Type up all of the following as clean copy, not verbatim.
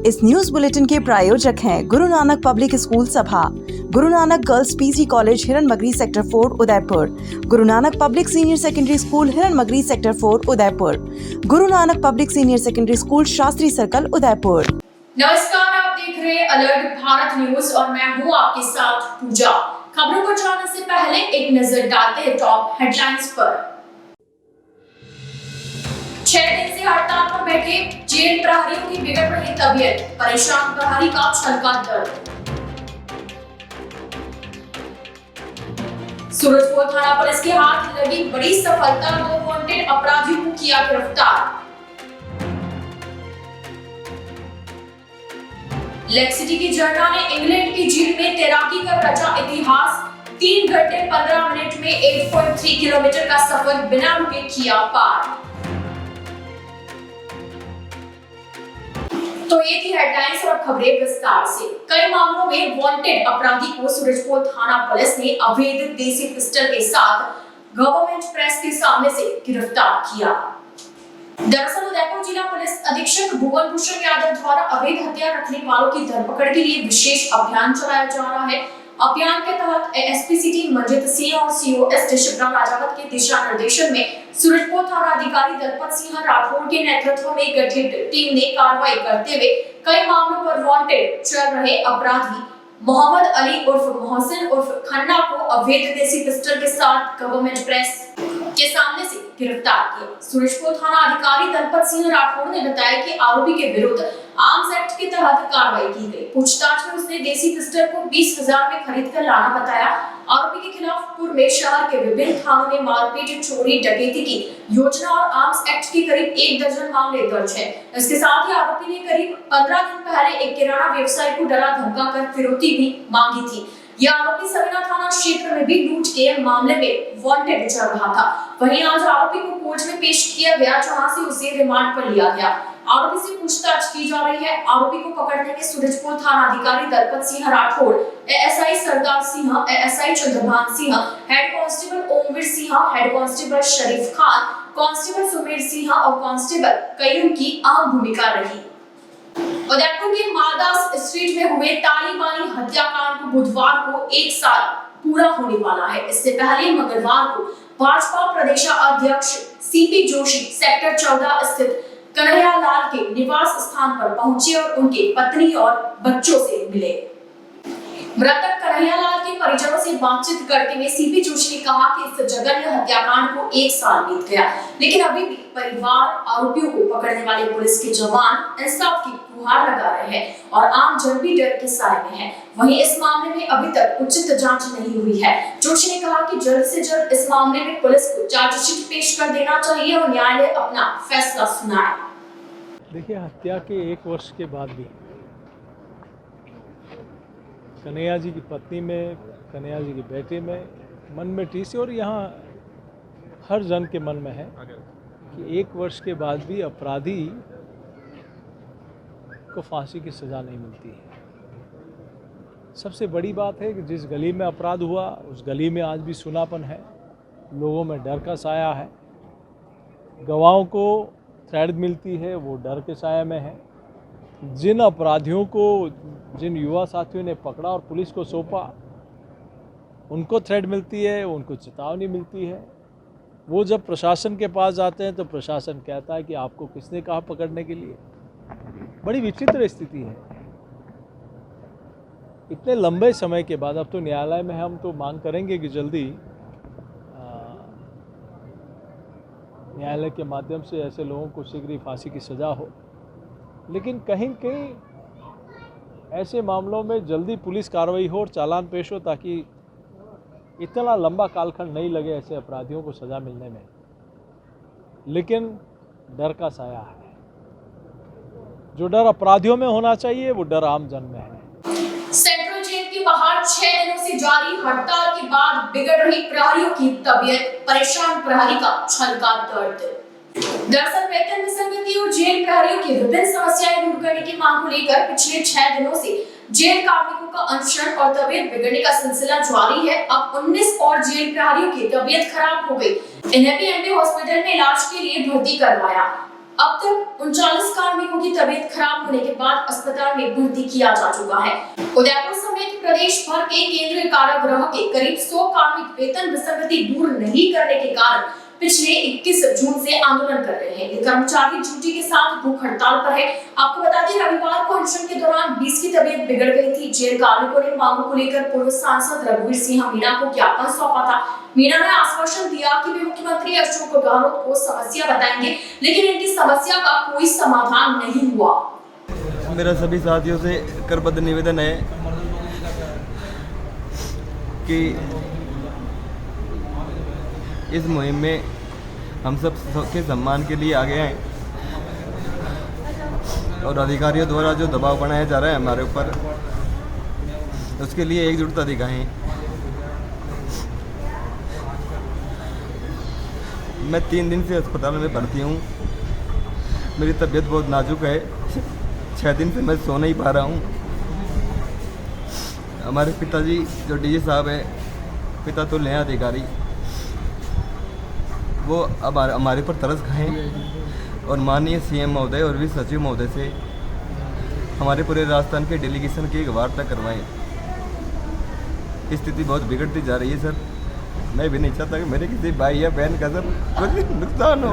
इस news bulletin के प्रायोजक हैं गुरु नानक पब्लिक स्कूल सभा, Guru Nanak girls PG college Hiranmagri sector 4 Udaipur, Guru Nanak public senior secondary school Hiranmagri sector 4 Udaipur, Guru Nanak public senior secondary school Shastri circle Udaipur. नमस्कार, आप देख रहे हैं अलर्ट भारत न्यूज और मैं हूं आपके साथ पूजा। खबरों पर जाने से पहले एक नजर डालते हैं टॉप हेडलाइंस पर। 6 दिन से हड़ताल पर बैठे जेल प्रहरियों की बिगड़ रही तबीयत, परेशान प्रहरी का छलका दर्द। सूरजपुर थाना पुलिस के हाथ लगी बड़ी सफलता, 2 वांटेड अपराधियों को किया गिरफ्तार। लेक सिटी की झरना ने इंग्लैंड की झील में तैराकी कर रचा इतिहास, 3 घंटे 15 मिनट में 8.3 किलोमीटर का सफर बिना रुके किया पार। तो ये थी हेडलाइंस और खबरें विस्तार से। कई मामलों में वांटेड अपराधी को सूरजपुर थाना पुलिस ने अवैध देसी पिस्टल के साथ गवर्नमेंट प्रेस के सामने से गिरफ्तार किया। दरअसल उदयपुर जिला पुलिस अधीक्षक भुवन भूषण यादव द्वारा अवैध हथियार रखने वालों की धरपकड़ के लिए विशेष अभियान चलाया जा रहा है। अभियान के तहत एएसपी सिटी मंजित सिंह और सीओएस शिवराम राजावत के दिशा निर्देशन में सूरजपुर थाना अधिकारी दलपत सिंह राठौर के नेतृत्व में गठित टीम ने कार्रवाई करते हुए कई मामलों पर वांटेड चल रहे अपराधी मोहम्मद अली उर्फ मोहसिन उर्फ खन्ना को अवैध देसी पिस्टल के साथ गवर्नमेंट प्रेस के सामने से गिरफ्तार किया। सूरजपुर थाना अधिकारी दलपत सिंह राठौर ने बताया कि आरोपी के विरुद्ध आर्म्स एक्ट के तहत कार्रवाई की गई। पूछताछ में उसने देसी पिस्टल को 20,000 में खरीद कर लाना बताया। आरोपी के खिलाफ पूर्व में शहर के विभिन्न थानों में मारपीट, चोरी, डकैती की योजना और आर्म्स एक्ट के करीब 1 दर्जन मामले दर्ज है। इसके साथ ही आरोपी ने करीब 15 दिन पहले एक किराना व्यवसायी को डरा धमका कर फिरौती भी मांगी थी। यह आरोपी सविना थाना क्षेत्र में भी लूट के मामले में वांटेड चल रहा था। वहीं आज आरोपी को कोर्ट में पेश किया गया, जहां से उसे रिमांड पर लिया गया। आरोपी से पूछताछ की जा रही है। आरोपी को पकड़ने में सूरजपुर थाना अधिकारी Dalpat Singh Rathore, ASI Sardar Singh, ASI Chandrabhan Singh, head constable Omveer Singh, head constable Sharif Khan, constable Sumer Singh और कांस्टेबल कयूम की अहम भूमिका रही। उदयपुर के मालदास स्ट्रीट में हुए तालिबानी हत्याकांड को बुधवार को 1 साल पूरा होने वाला है। इससे पहले मंगलवार को भाजपा प्रदेश अध्यक्ष सीपी जोशी सेक्टर 14 स्थित कन्हैया लाल के निवास स्थान पर पहुंचे और उनके पत्नी और बच्चों से मिले। मृतक कन्हैया लाल के परिजनों से बातचीत करते हुए सीपी जोशी ने कहा कि इस जघन्य हत्याकांड को 1 साल बीत गया, लेकिन अभी भी परिवार आरोपियों को पकड़ने वाले पुलिस के जवान इंसाफ की गुहार लगा रहे हैं और आम जन भी डर के साए में है। वहीं इस मामले में अभी तक उचित जांच नहीं हुई है। जोशी ने कहा कि जल्द से जल्द इस मामले में पुलिस को चार्जशीट पेश कर देना चाहिए और न्यायालय अपना फैसला सुनाए। देखिए, हत्या के 1 वर्ष के बाद भी कन्हैया जी की पत्नी में, कन्हैया जी के बेटे में मन में टीस, और यहाँ हर जन के मन में है कि 1 वर्ष के बाद भी अपराधी को फांसी की सज़ा नहीं मिलती है। सबसे बड़ी बात है कि जिस गली में अपराध हुआ उस गली में आज भी सुनापन है, लोगों में डर का साया है, गवाहों को थ्रेड मिलती है, वो डर के साया में है। जिन अपराधियों को, जिन युवा साथियों ने पकड़ा और पुलिस को सौंपा, उनको थ्रेड मिलती है, उनको चेतावनी मिलती है। वो जब प्रशासन के पास जाते हैं तो प्रशासन कहता है कि आपको किसने कहा पकड़ने के लिए। बड़ी विचित्र स्थिति है। इतने लंबे समय के बाद, अब तो न्यायालय में हम तो मांग करेंगे कि जल्दी न्यायालय के माध्यम से ऐसे लोगों को शीघ्र ही फांसी की सज़ा हो, लेकिन कहीं कहीं ऐसे मामलों में जल्दी पुलिस कार्रवाई हो और चालान पेश हो, ताकि इतना लंबा कालखंड नहीं लगे ऐसे अपराधियों को सज़ा मिलने में। लेकिन डर का साया है। जो डर अपराधियों में होना चाहिए वो डर आम जन में है। सेंट्रल जेल के बाहर 6 दिनों से जारी हड़ताल के बाद बिगड़ रही प्रहरियों की तबीयत, परेशान प्रहरी का छलका दर्द। दरअसल वेतन विसंगति और जेल प्रहरियों की विभिन्न समस्याएं दूर करने की मांग को लेकर पिछले 6 दिनों से जेल कार्मिकों का अनशन और तबीयत बिगड़ने का सिलसिला जारी है। अब 19 और जेल प्रहरियों की तबीयत खराब हो गई। इन्हें भी एमडी हॉस्पिटल में इलाज के लिए भर्ती करवाया। अब तक 39 कार्मिकों की तबीयत खराब होने के बाद अस्पताल में भर्ती किया जा चुका है। उदयपुर समेत प्रदेश भर के केंद्रीय कारागृह के करीब 100 कार्मिक वेतन विसंगति दूर नहीं करने के कारण पिछले 21 जून से आंदोलन कर रहे हैं। ये कर्मचारी ड्यूटी के साथ भूख हड़ताल पर है। आपको बता दें, रविवार को अनशन के दौरान 20 की तबीयत बिगड़ गई थी। जेल कार्मिकों ने मांगों को लेकर पूर्व सांसद रघुवीर सिंह मीणा को ज्ञापन सौंपा था। मीणा ने आश्वासन दिया कि वे मुख्यमंत्री अशोक गहलोत को समस्या बताएंगे, लेकिन इनकी समस्या का कोई समाधान नहीं हुआ। मेरा सभी साथियों से करबद्ध निवेदन है कि इस मुहिम में हम सब के सम्मान के लिए आगे आए और अधिकारियों द्वारा जो दबाव बनाया जा रहा है हमारे ऊपर, उसके लिए एकजुटता दिखाएं। मैं 3 दिन से अस्पताल में भर्ती हूँ। मेरी तबीयत बहुत नाजुक है। 6 दिन से मैं सो नहीं पा रहा हूँ। हमारे पिताजी जो डीजी साहब है, पिता तो नया अधिकारी, वो अब हमारे पर तरस खाएं और माननीय सीएम महोदय और वित्त सचिव महोदय से हमारे पूरे राजस्थान के डेलीगेशन की एक वार्ता करवाएं। स्थिति बहुत बिगड़ती जा रही है सर। मैं भी नहीं चाहता कि मेरे किसी भाई या बहन का सर कुछ नुकसान हो।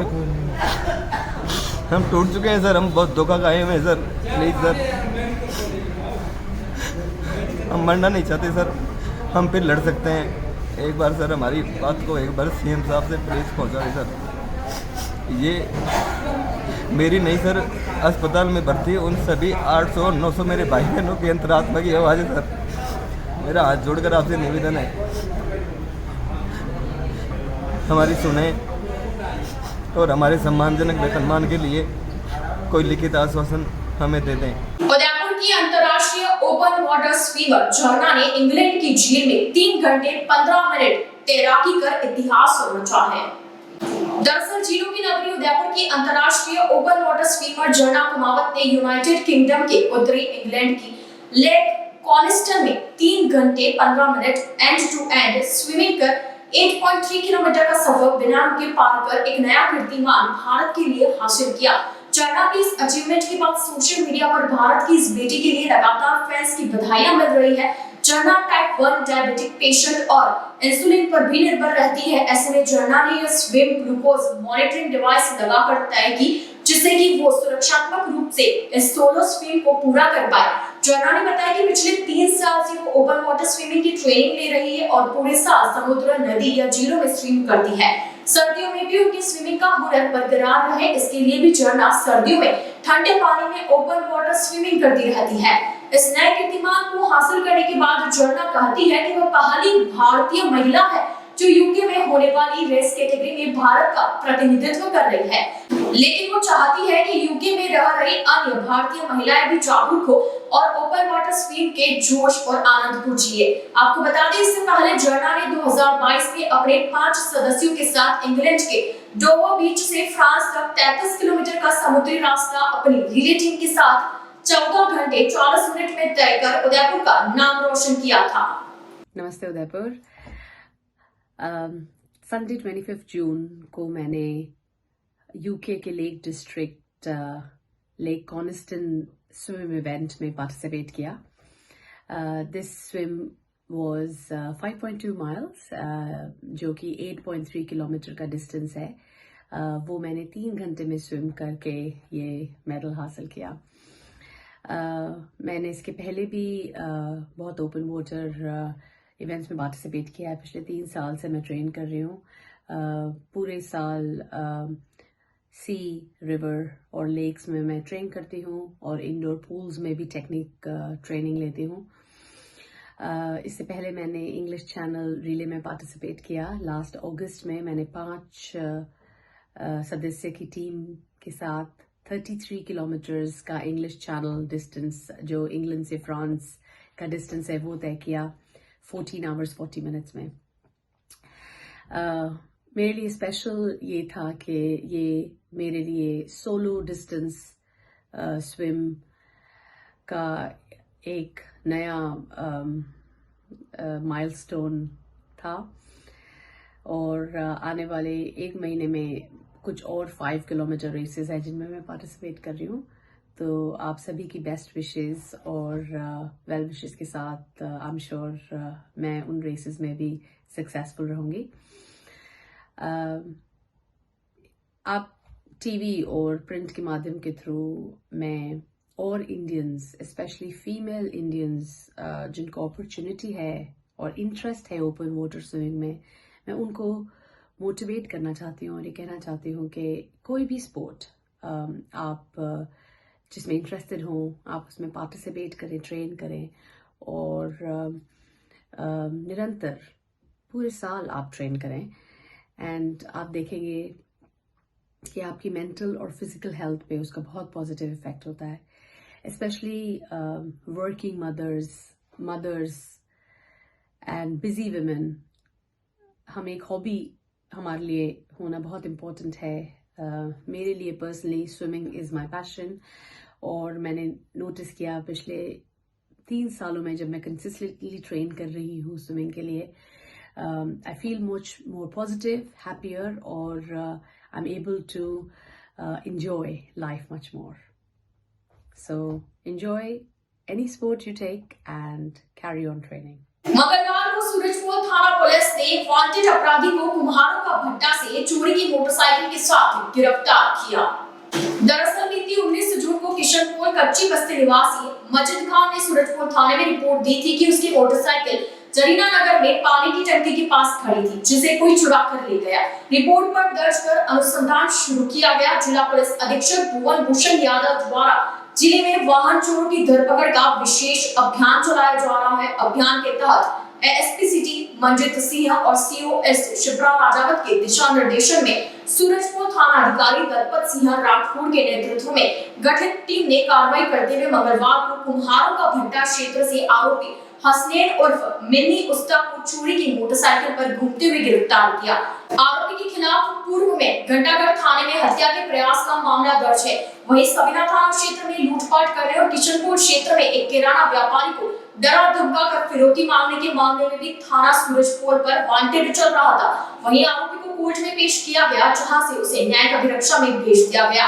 हम टूट चुके हैं सर, हम बहुत धोखा खाए हुए हैं सर। प्लीज़ सर, हम मरना नहीं चाहते सर, हम फिर लड़ सकते हैं। एक बार सर हमारी बात को एक बार सीएम साहब से प्लीज़ पहुँचा दें सर। ये मेरी नहीं सर, अस्पताल में भर्ती उन सभी 800 और 900 मेरे भाई बहनों की अंतरात्मा की आवाज़ है सर। मेरा हाथ जोड़कर आपसे निवेदन है, हमारी सुने और हमारे सम्मानजनक वेतनमान के लिए कोई लिखित आश्वासन हमें दे दें। उदयपुर की अंतर्राष्ट्रीय ओपन वाटर स्विमर झरना ने इंग्लैंड की झील में 3 घंटे 15 मिनट तैराकी कर इतिहास रचा है। दरअसल झीलों की नगरी उदयपुर की अंतर्राष्ट्रीय ओपन वाटर स्विमर झरना कुमावत ने यूनाइटेड किंगडम के उत्तरी इंग्लैंड की लेक कॉनिस्टन में 3 घंटे 15 minute end to end swimming कर 8.3 किलोमीटर का सफर बिना रुके पार कर एक नया कीर्तिमान भारत के लिए हासिल किया। झरना की इस अचीवमेंट के बाद सोशल मीडिया पर भारत की इस बेटी के लिए लगातार फैंस की बधाइयां मिल रही है। झरना टाइप 1 डायबिटिक पेशेंट और इंसुलिन पर भी निर्भर रहती है। ऐसे में झरना ने यह स्विम ग्लूकोज मॉनिटरिंग डिवाइस लगाकर तय की, जिससे कि वो सुरक्षात्मक रूप से इस सोलो स्विम को पूरा कर पाए। झरना ने बताया कि पिछले 3 साल से वो ओपन वाटर स्विमिंग की ट्रेनिंग ले रही है और पूरे साल समुद्र, नदी या झीलों में स्विम करती है। सर्दियों में भी उनकी स्विमिंग का हुनर बरकरार रहे, इसके लिए भी झरना सर्दियों में ठंडे पानी में ओपन वाटर स्विमिंग करती रहती है। इस नए कीर्तिमान को हासिल करने के बाद झरना कहती है कि वह पहली भारतीय महिला है जो यूके में होने वाली रेस कैटेगरी में भारत का प्रतिनिधित्व कर रही है। लेकिन वो चाहती है कि यूके में रह रही अन्य भारतीय महिलाएं भी जागरूक हो और ओपन वाटर स्विम के जोश और आनंद को जिए। आपको बता दें, इससे पहले झरना ने 2022 में अपने 5 सदस्यों के साथ इंग्लैंड के डोवर बीच से फ्रांस तक 33 किलोमीटर का समुद्री रास्ता अपनी रिले टीम के साथ 14 घंटे 40 मिनट में तय कर उदयपुर का नाम रोशन किया था। नमस्ते उदयपुर। संडे 25 जून को मैंने यूके के Lake District Lake Coniston swim event में पार्टिसिपेट किया। दिस स्विम वाज 5.2 माइल्स, जो कि 8.3 किलोमीटर का डिस्टेंस है। वो मैंने 3 घंटे में स्विम करके ये मेडल हासिल किया। मैंने इसके पहले भी बहुत ओपन वाटर इवेंट्स में पार्टिसिपेट किया है। पिछले 3 साल से मैं ट्रेन कर रही हूँ। पूरे साल सी, रिवर और लेक्स में मैं ट्रेन करती हूँ और इंडोर पूल्स में भी टेक्निक ट्रेनिंग लेती हूँ। इससे पहले मैंने इंग्लिश चैनल रिले में पार्टिसिपेट किया। लास्ट अगस्त में मैंने 5 सदस्य की टीम के साथ 33 किलोमीटर्स का इंग्लिश चैनल डिस्टेंस, जो इंग्लैंड से फ्रांस का डिस्टेंस है, वो तय किया 14 आवर्स 40 मिनट्स में। मेरे लिए स्पेशल ये था कि ये मेरे लिए सोलो डिस्टेंस स्विम का एक नया माइलस्टोन था और आने वाले 1 महीने में कुछ और 5 किलोमीटर रेसेस हैं जिनमें मैं पार्टिसिपेट कर रही हूँ। तो आप सभी की बेस्ट विशेस और वेल विशेस के साथ आई एम श्योर मैं उन रेसेस में भी सक्सेसफुल रहूँगी। आप टीवी और प्रिंट के माध्यम के थ्रू मैं और इंडियंस, स्पेशली फीमेल इंडियंस जिनको अपॉर्चुनिटी है और इंटरेस्ट है ओपन वाटर स्विमिंग में, मैं उनको मोटिवेट करना चाहती हूँ और ये कहना चाहती हूँ कि कोई भी स्पोर्ट आप जिसमें इंटरेस्टेड हो, आप उसमें पार्टिसिपेट करें, ट्रेन करें और निरंतर पूरे साल आप ट्रेन करें एंड आप देखेंगे कि आपकी मेंटल और फिजिकल हेल्थ पे उसका बहुत पॉजिटिव इफेक्ट होता है। Specially working mothers and busy women, हम एक हॉबी हमारे लिए होना बहुत इम्पोर्टेंट है। मेरे लिए personally swimming is my passion और मैंने नोटिस किया पिछले 3 सालों में जब मैं कंसिस्टेंटली ट्रेन कर रही हूँ स्विमिंग के लिए, I feel much more positive, happier, or I'm able to enjoy life much more. So enjoy any sport you take and carry on training. मंगलवार को सूरजपोल थाना पुलिस ने वांटेड अपराधी को कुम्हारों का भट्टा से चोरी की मोटरसाइकिल के साथ गिरफ्तार किया। दरअसल बीती 19 जून को किशनपोल कच्ची बस्ती निवासी मजिद खान ने सूरजपोल थाने में रिपोर्ट दी थी कि उसकी मोटरसाइकिल जरीना नगर में पानी की टंकी के पास खड़ी थी, जिसे कोई चुरा कर ले गया। रिपोर्ट पर दर्ज कर अनुसंधान शुरू किया गया। जिला पुलिस अधीक्षक भुवन भूषण यादव द्वारा जिले में वाहन चोरों की धरपकड़ का विशेष अभियान चलाया जा रहा है। अभियान के तहत एएसपी सिटी मंजित सिंह और सीओएस शिप्रा राजावत के दिशा निर्देशन में सूरजपोल थाना अधिकारी दलपत सिंह राठौड़ के नेतृत्व में गठित टीम ने कार्रवाई करते हुए मंगलवार को कुम्हारों का भट्टा क्षेत्र से आरोपी हसनैन उर्फ मिन्नी उस्ता को चोरी की मोटरसाइकिल पर घूमते हुए गिरफ्तार किया। आरोपी के खिलाफ पूर्व में घंटागढ़ थाने में हत्या के प्रयास का मामला दर्ज है। वहीं सबिना थाना क्षेत्र में लूटपाट करने और किशनपुर क्षेत्र में एक किराना व्यापारी को डरा धमका कर फिरौती मांगने के मामले में भी थाना सूरजपोल पर वांटेड चल रहा था। वहीं आरोपी को कोर्ट में पेश किया गया, जहां से उसे न्यायिक अभिरक्षा में भेज दिया गया।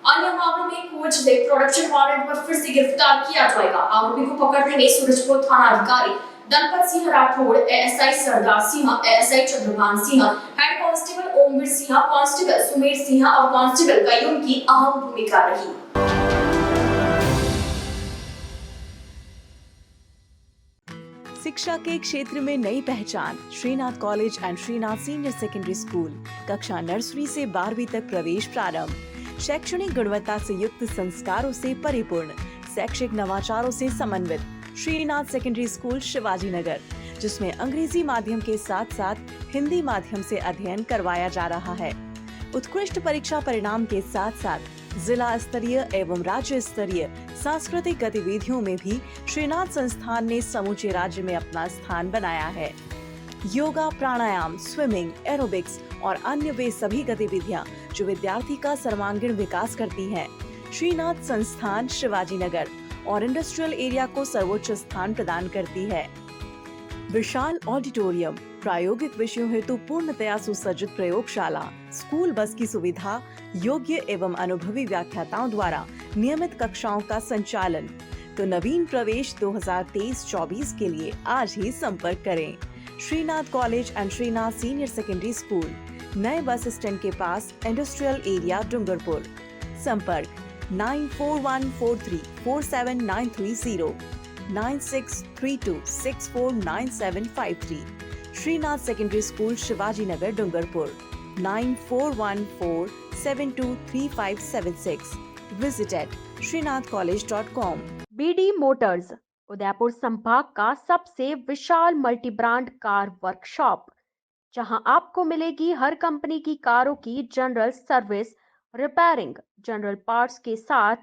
अन्य मामलों में कोर्ट से प्रोडक्शन वारंट पर फिर से गिरफ्तार किया जाएगा। आरोपी को पकड़ने में सूरजपोल थाना अधिकारी Dalpat Singh Rathore, ASI Sardar Singh, ASI Chandrabhan Singh, head constable Omveer Singh, constable Sumer Singh और कांस्टेबल कयूम की अहम भूमिका रही। शिक्षा के क्षेत्र में नई पहचान, Shrinath college and Shrinath senior secondary school. कक्षा नर्सरी से 12वीं तक प्रवेश प्रारंभ। शैक्षणिक गुणवत्ता से युक्त संस्कारों से परिपूर्ण, शैक्षिक नवाचारों से समन्वित श्रीनाथ सेकेंडरी स्कूल शिवाजी नगर, जिसमें अंग्रेजी माध्यम के साथ साथ हिंदी माध्यम से अध्ययन करवाया जा रहा है। उत्कृष्ट परीक्षा परिणाम के साथ साथ जिला स्तरीय एवं राज्य स्तरीय सांस्कृतिक गतिविधियों में भी श्रीनाथ संस्थान ने समूचे राज्य में अपना स्थान बनाया है। योगा, प्राणायाम, स्विमिंग, एरोबिक्स और अन्य वे सभी गतिविधियां जो विद्यार्थी का सर्वांगीण विकास करती हैं। श्रीनाथ संस्थान शिवाजी नगर और इंडस्ट्रियल एरिया को सर्वोच्च स्थान प्रदान करती है। विशाल ऑडिटोरियम, प्रायोगिक विषयों हेतु पूर्णतया सुसज्जित प्रयोगशाला, स्कूल बस की सुविधा, योग्य एवं अनुभवी व्याख्याताओं द्वारा नियमित कक्षाओं का संचालन। तो नवीन प्रवेश 2023-24 के लिए आज ही संपर्क करें। Shrinath college and Shrinath senior secondary school, नए बस स्टैंड के पास, इंडस्ट्रियल एरिया, डूंगरपुर। संपर्क 9414347930, 9632649753। Shrinath secondary school Shivaji Nagar, Dungarpur. 9414723576। Visit at srinathcollege.com। BD Motors Udaipur संभाग का सबसे विशाल मल्टी ब्रांड कार वर्कशॉप, जहां आपको मिलेगी हर कंपनी की कारों की general service, repairing, general parts के साथ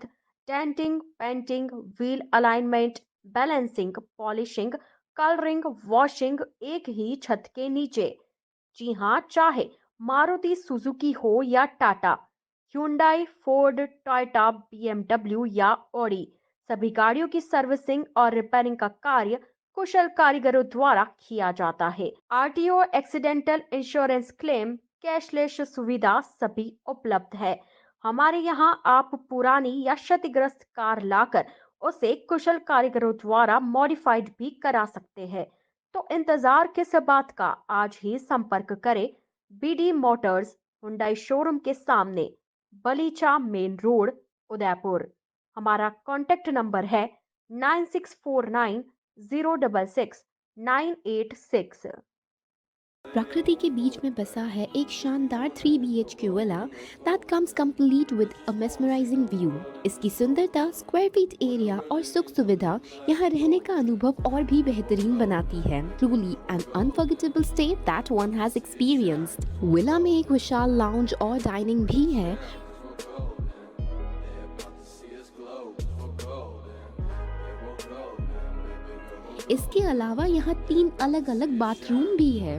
denting, painting, wheel alignment, balancing, polishing, colouring, washing एक ही छत के नीचे। जी हाँ, चाहे मारुति सुजुकी हो या Tata, Hyundai, Ford, Toyota, BMW या ऑडी, सभी गाड़ियों की सर्विसिंग और रिपेयरिंग का कार्य कुशल कारीगरों द्वारा किया जाता है। RTO, accidental insurance claim, cashless सुविधा सभी उपलब्ध है। हमारे यहाँ आप पुरानी या क्षतिग्रस्त कार लाकर उसे कुशल कारीगरों द्वारा मॉडिफाइड भी करा सकते हैं। तो इंतजार किस बात का, आज ही संपर्क करें बीडी मोटर्स हुंडई शोरूम के सामने, बलीचा मेन रोड, उदयपुर। हमारा कॉन्टेक्ट नंबर है 9649066986। प्रकृति के बीच में बसा है एक शानदार 3 BHK villa that comes complete with a mesmerising view. इसकी सुंदरता, स्क्वायर फीट एरिया और सुख सुविधा यहाँ रहने का अनुभव और भी बेहतरीन बनाती है। Truly N unforgettable stay that one has experienced. Villa में एक विशाल लाउंज और डाइनिंग भी है। इसके अलावा यहाँ 3 अलग अलग बाथरूम भी है।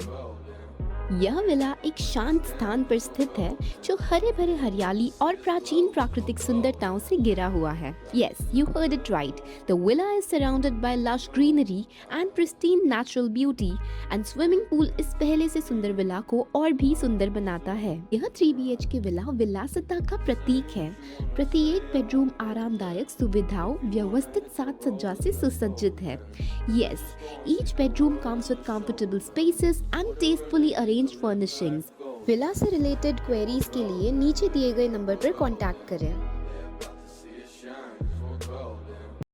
यह विला एक शांत स्थान पर स्थित है जो हरे भरे हरियाली और प्राचीन प्राकृतिक सुंदरताओं से घिरा हुआ है। Yes, you heard it right. The villa is surrounded by lush greenery and pristine natural beauty, and swimming pool इस पहले से सुंदर विला को और भी सुंदर बनाता है। यह 3 BHK विला विलासिता का प्रतीक है। प्रत्येक बेडरूम आरामदायक सुविधाओं, व्यवस्थित साज सज्जा से सुसज्जित है। Yes, each bedroom comes with comfortable spaces and tastefully arranged furnishings. Villa से रिलेटेड क्वेरीज के लिए नीचे दिए गए नंबर पर कांटेक्ट करें।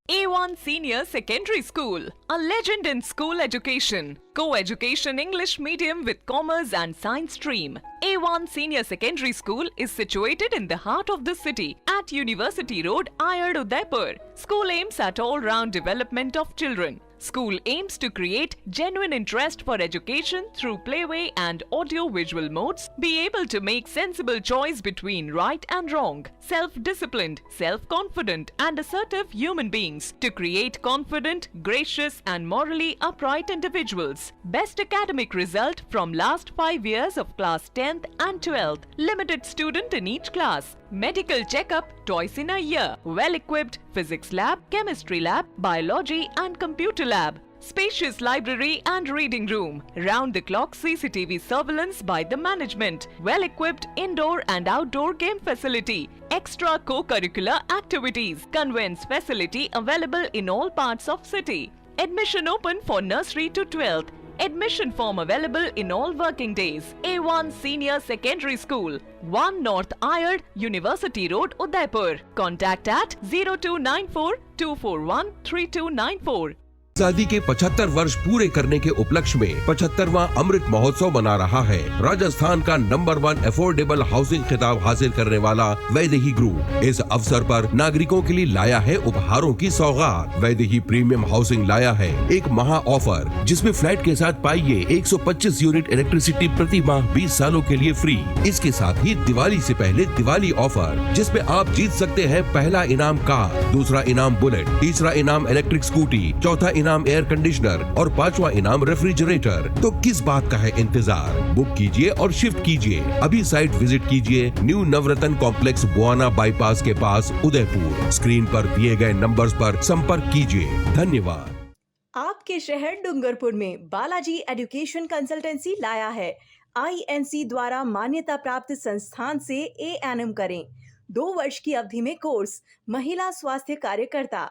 A1 Senior Secondary School, a legend in school education. Co-education English medium with commerce and science stream. A1 Senior Secondary School is situated in the heart of the city at University Road, Ayad, Udaipur. School aims at all-round development of children. School aims to create genuine interest for education through playway and audio-visual modes, be able to make sensible choice between right and wrong, self-disciplined, self-confident and assertive human beings to create confident, gracious and morally upright individuals. Best academic result from last 5 years of class 10th and 12th. Limited student in each class. Medical checkup twice in a year. Well-equipped physics lab, chemistry lab, biology and computer lab. Spacious library and reading room. Round-the-clock CCTV surveillance by the management. Well-equipped indoor and outdoor game facility. Extra co-curricular activities. Conveyance facility available in all parts of city. Admission open for nursery to 12th. Admission form available in all working days. A1 Senior Secondary School, 1 North Ayad, University Road, Udaipur. Contact at 0294 241 3294. आजादी के 75 वर्ष पूरे करने के उपलक्ष्य में 75वां अमृत महोत्सव मना रहा है। राजस्थान का नंबर 1 अफोर्डेबल हाउसिंग खिताब हासिल करने वाला वैदेही ग्रुप इस अवसर पर नागरिकों के लिए लाया है उपहारों की सौगात। वैदेही प्रीमियम हाउसिंग लाया है एक महा ऑफर, जिसमें फ्लैट के साथ पाइए 125 यूनिट इलेक्ट्रिसिटी प्रति माह 20 सालों के लिए फ्री। इसके साथ ही दिवाली से पहले दिवाली ऑफर, जिसमें आप जीत सकते हैं पहला इनाम कार, दूसरा इनाम बुलेट, तीसरा इनाम इलेक्ट्रिक स्कूटी, चौथा इनाम एयर कंडीशनर और 5वां इनाम रेफ्रिजरेटर। तो किस बात का है इंतजार? बुक कीजिए और शिफ्ट कीजिए। अभी साइट विजिट कीजिए न्यू नवरत्न कॉम्प्लेक्स, बुआना बाईपास के पास, उदयपुर। स्क्रीन पर दिए गए नंबर्स पर संपर्क कीजिए। धन्यवाद। आपके शहर डूंगरपुर में बालाजी एजुकेशन कंसल्टेंसी लाया है INC द्वारा मान्यता प्राप्त संस्थान से A&M करें। 2 वर्ष की अवधि में कोर्स महिला स्वास्थ्य कार्यकर्ता,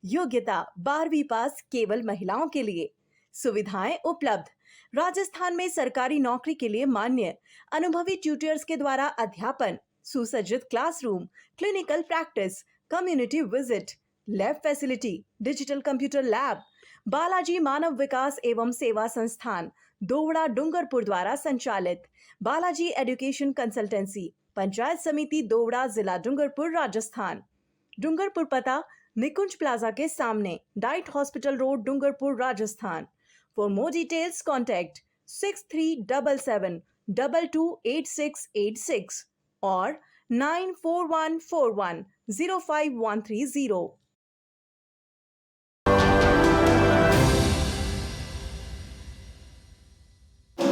योग्यता 12वीं पास, केवल महिलाओं के लिए। सुविधाएं उपलब्ध। राजस्थान में सरकारी नौकरी के लिए मान्य अनुभवी ट्यूटर्स के द्वारा अध्यापन, सुसज्जित classroom, clinical practice, community visit, lab facility, digital computer lab. Balaji मानव विकास एवं सेवा संस्थान दोवड़ा डूंगरपुर द्वारा संचालित बालाजी एजुकेशन कंसल्टेंसी, पंचायत समिति दोवड़ा, जिला डूंगरपुर, राजस्थान। डूंगरपुर पता निकुंज प्लाजा के सामने, diet hospital road, Dungarpur, Rajasthan. For more details contact 6377 228686 और 94141 05130।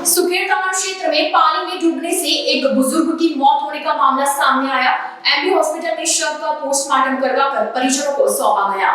सुखेड़ थाना क्षेत्र में पानी में डूबने से एक बुजुर्ग की मौत होने का मामला सामने आया। एमबी हॉस्पिटल में शव का पोस्टमार्टम करवाकर परिजनों को सौंपा गया।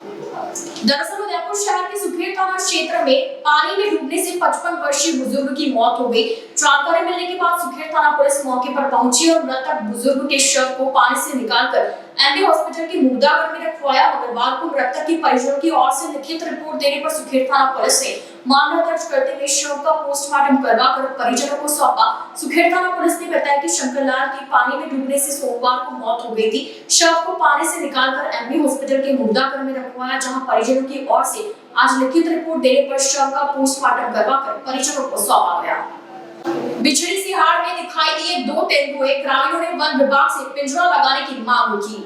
दरअसल उदयपुर शहर के सुखेर थाना क्षेत्र में पानी में डूबने से 55 वर्षीय बुजुर्ग की मौत हो गई। जानकारी मिलने के बाद सुखेर थाना पुलिस मौके पर पहुंची और मृतक बुजुर्ग के शव को पानी से निकालकर एमबी हॉस्पिटल के मुर्दाघर में रखवाया। मंगलवार को मृतक के परिजनों की ओर से लिखित रिपोर्ट देने पर सुखेर थाना पुलिस ने मामला दर्ज करते हुए शव का पोस्टमार्टम करवाकर परिजनों को सौंपा। सुखेर थाना पुलिस ने बताया कि शंकरलाल की पानी में डूबने से सोमवार को मौत हो गई थी। शव को पानी से निकालकर एमबी हॉस्पिटल के मुर्दाघर में रखवाया, जहां परिजनों की ओर से आज लिखित रिपोर्ट देने पर शव का पोस्टमार्टम करवाकर परिजनों को सौंपा गया। बिछड़ी सिहाड़ में दिखाई दिए 2 तेंदुए, ग्रामीणों ने वन विभाग से पिंजरा लगाने की मांग की।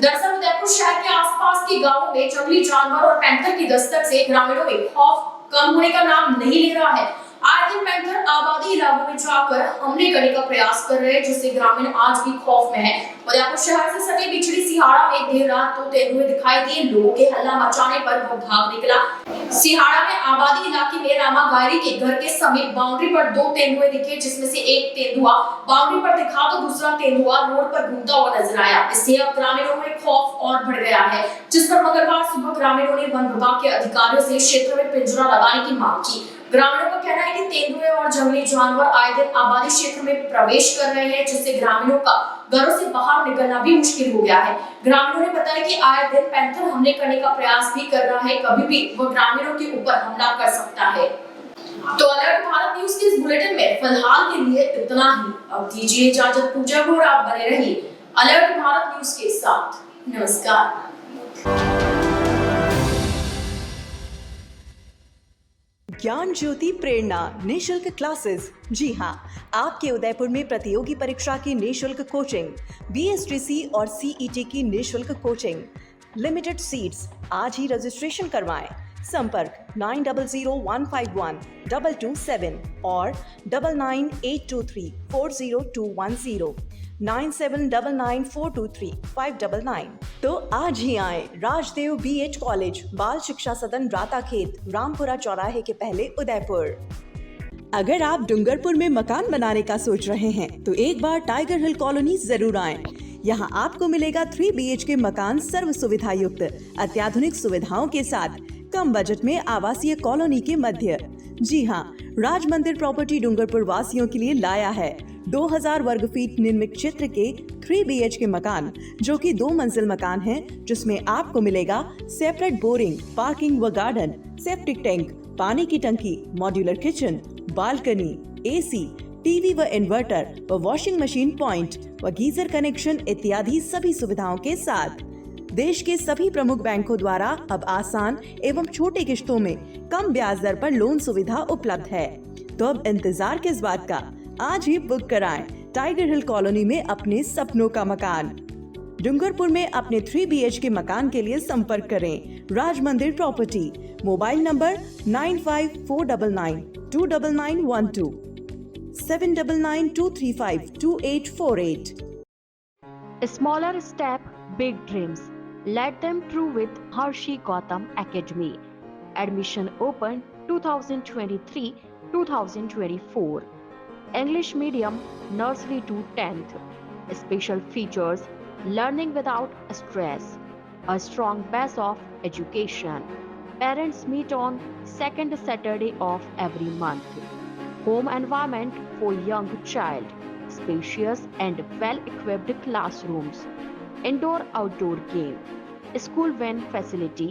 दरअसल उदयपुर शहर के आसपास के गांवों में जंगली जानवर और पैंथर की दस्तक से ग्रामीणों में खौफ कम होने का नाम नहीं ले रहा है। आए दिन पैंथर आबादी इलाकों में जाकर हमले करने का प्रयास कर रहे हैं, जिससे ग्रामीण आज भी खौफ में हैं। उदयपुर शहर से सटे बिछड़ी सिहाड़ा में देर रात 2 तेंदुए दिखाई दिए। लोगों के हल्ला मचाने पर वो भाग निकला। सिहाड़ा में आबादी इलाके में रामा गायरी के घर के समीप बाउंड्री पर 2 तेंदुए दिखे, जिसमें से एक तेंदुआ बाउंड्री पर दिखा तो दूसरा तेंदुआ रोड पर घूमता हुआ नजर आया। इससे अब ग्रामीणों में खौफ और बढ़ गया है, जिस पर मंगलवार सुबह ग्रामीणों ने वन विभाग के अधिकारियों से क्षेत्र में पिंजरा लगाने की मांग की। ग्रामीणों का कहना है कि तेंदुए और जंगली जानवर आए दिन आबादी क्षेत्र में प्रवेश कर रहे हैं, जिससे ग्रामीणों का घरों से बाहर निकलना भी मुश्किल हो गया है। ग्रामीणों ने बताया कि आए दिन पैंथर हमले करने का प्रयास भी कर रहा है, कभी भी वह ग्रामीणों के ऊपर हमला कर सकता है। तो अलर्ट भारत न्यूज के इस बुलेटिन में फिलहाल के लिए इतना ही। अब दीजिए इजाजत, पूजा और आप बने रहिए अलर्ट भारत न्यूज के साथ। नमस्कार। ज्ञान ज्योति प्रेरणा निशुल्क क्लासेस। जी हाँ, आपके उदयपुर में प्रतियोगी परीक्षा की निशुल्क कोचिंग, BSTC और CET की निशुल्क कोचिंग, लिमिटेड सीट्स। आज ही रजिस्ट्रेशन करवाएं। संपर्क 9001512227 और 9982340210, 9799423599। तो आज ही आए राजदेव BH कॉलेज, बाल शिक्षा सदन, राता खेत, रामपुरा चौराहे के पहले, उदयपुर। अगर आप डूंगरपुर में मकान बनाने का सोच रहे हैं तो एक बार टाइगर हिल कॉलोनी जरूर आएं। यहाँ आपको मिलेगा 3 BHK मकान, सर्व सुविधा युक्त, अत्याधुनिक सुविधाओं के साथ, कम बजट में आवासीय कॉलोनी के मध्य। जी हाँ, राज मंदिर प्रॉपर्टी डूंगरपुर वासियों के लिए लाया है 2000 वर्ग फीट निर्मित क्षेत्र के 3 BHK मकान, जो कि 2 मंजिल मकान है, जिसमें आपको मिलेगा सेपरेट बोरिंग, पार्किंग व गार्डन, सेप्टिक टैंक, पानी की टंकी, modular kitchen, balcony, AC, TV व इन्वर्टर व वॉशिंग मशीन पॉइंट व गीजर कनेक्शन इत्यादि सभी सुविधाओं के साथ। देश के सभी प्रमुख बैंकों द्वारा अब आसान एवं छोटे किश्तों में कम ब्याज दर पर लोन सुविधा उपलब्ध है। तो अब इंतजार किस बात का, आज ही बुक कराएं टाइगर हिल कॉलोनी में अपने सपनों का मकान। डूंगरपुर में अपने 3 BHK मकान के लिए संपर्क करें राज मंदिर property. Mobile number 9549929912, 7992352848। Smaller step, big dreams. Let them true with Harshi Gautam Academy. Admission open 2023-2024. English medium, nursery to 10th. Special features: learning without stress, a strong base of education. Parents meet on second Saturday of every month. Home environment for young child, spacious and well-equipped classrooms, indoor-outdoor game, school van facility,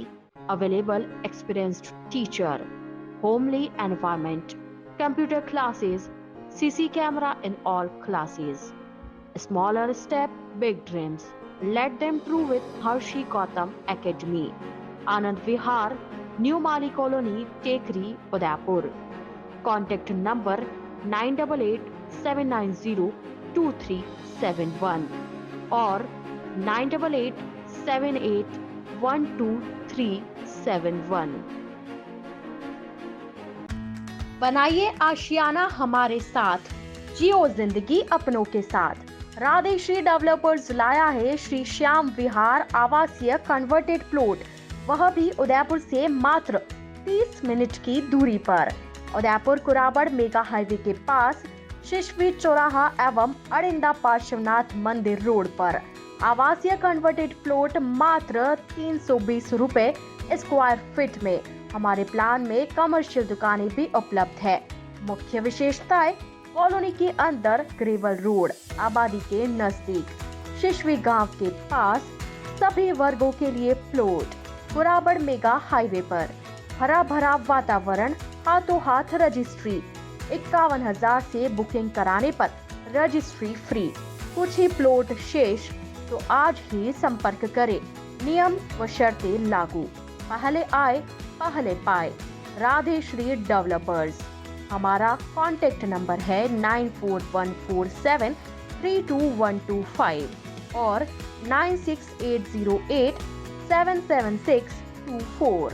available experienced teacher, homely environment, computer classes, CC camera in all classes. Smaller step, big dreams. Let them true with Harshi Gautam Academy. Anand Vihar, New Mali Colony, Tekri, Udaipur. Contact number 9887902371 or 9887812371. बनाइए आशियाना हमारे साथ, जियो जिंदगी अपनों के साथ। राधेश्री developers लाया है श्री श्याम विहार आवासीय कन्वर्टेड प्लॉट, वह भी उदयपुर से मात्र 30 मिनट की दूरी पर। उदयपुर कुराबड़ मेगा हाईवे के पास शिशवी चौराहा एवं अरिंदा पार्श्वनाथ मंदिर रोड पर आवासीय कन्वर्टेड प्लॉट मात्र 320 रुपए स्क्वायर फीट में। हमारे प्लान में कमर्शियल दुकानें भी उपलब्ध है। मुख्य विशेषताएं: कॉलोनी के अंदर ग्रेवल रोड, आबादी के नजदीक, शिशवी गांव के पास, सभी वर्गों के लिए प्लॉट, कुराबड़ मेगा हाईवे पर, हरा भरा वातावरण, हाथों हाथ रजिस्ट्री। 51,000 से बुकिंग कराने पर रजिस्ट्री फ्री। कुछ ही प्लॉट शेष, तो आज ही संपर्क करें। नियम व शर्तें लागू। पहले आए पहले पाए। राधे श्री डेवलपर्स। हमारा कॉन्टेक्ट नंबर है 9414732125 और 9680877624।